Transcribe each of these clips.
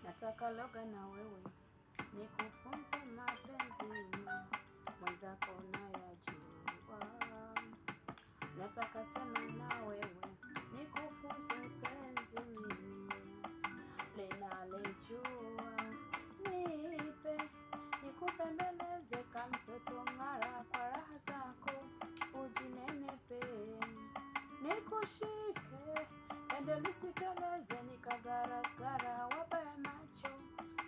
Nataka loga na wewe nikufunze mapenzi, mwenzako unayajua. Nataka sema na wewe nikufunze penzi, linalejua. Nipe nikupembeleze kama mtoto, ng'ara kwa raha zako ujinenepe. Nikushike pendo lisiteleze, nikagaragara wabaya macho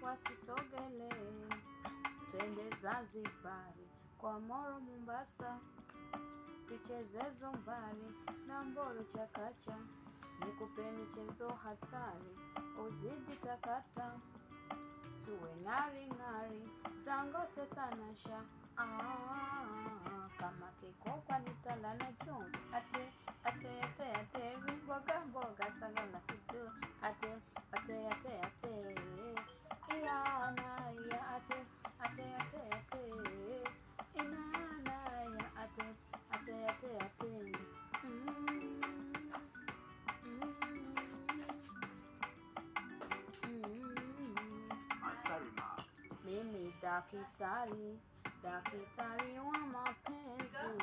wasisogele. Twende Zanzibari kwa Moro Mombasa, tucheze zumbari na mboro chakacha. Nikupe michezo hatari uzidi takata, tuwe ng'ari ng'ari Dangote Tanasha. Kama kikokwa nitala na chumvi, ate ate ate ate mboga mboga sagala kutu, ate ate ate ate iana ya ate ate ate ate inana ya ate ate ate ate. Mimi dakitari, dakitari wa mapenzi.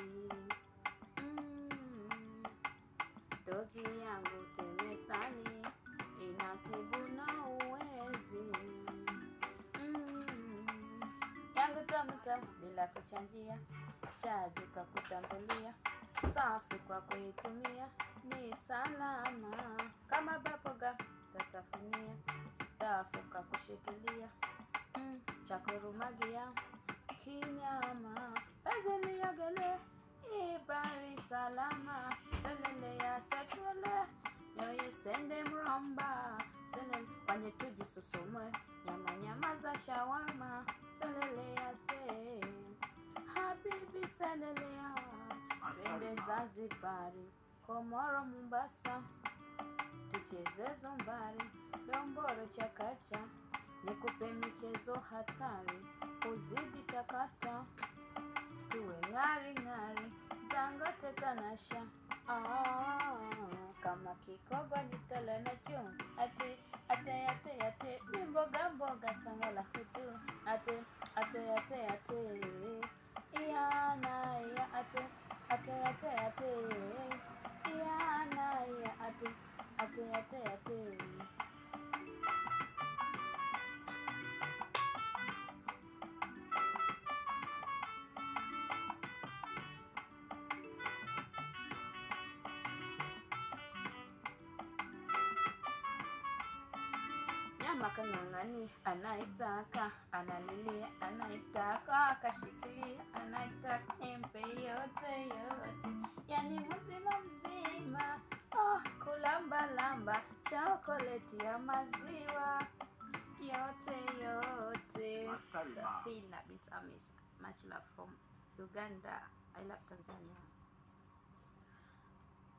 Dozi yangu temethali inatibu na uwezi. Yangu tamu bila kuchanjia, chaji kwa kutambulia, safi kwa kuitumia, ni salama. Kama bapoga tatafunia, tafuka kushikilia, chakurumagia kinyama. Pezeli yagele ibari salama, selele ya setwele yoye sende mramba. Selele kwenye tuji susumwe, nyama nyama za shawarma. Selele ya se habibi, selele ya twende Zanzibari kwa Moro Mombasa, tucheze zumbari domboro chakacha. Nikupe michezo hatari uzidi takata, tuwe ng'ari ng'ari Dangote Tanasha. Kama kikoba nitala na chumvi, ate ate ate ate mboga mboga sangala hudu, ate ate ate ate iana ya ate ate ate ate iana ya ate ate ate ate. Nyama kang'ang'ani anaitaka, analilia anaitaka, akashikilia anaitaka, nimpe yote yote, yani mzima mzima. Kulamba lamba chokoleti ya maziwa yote yote. Safina bint Hamisa, much love from Uganda. I love Tanzania.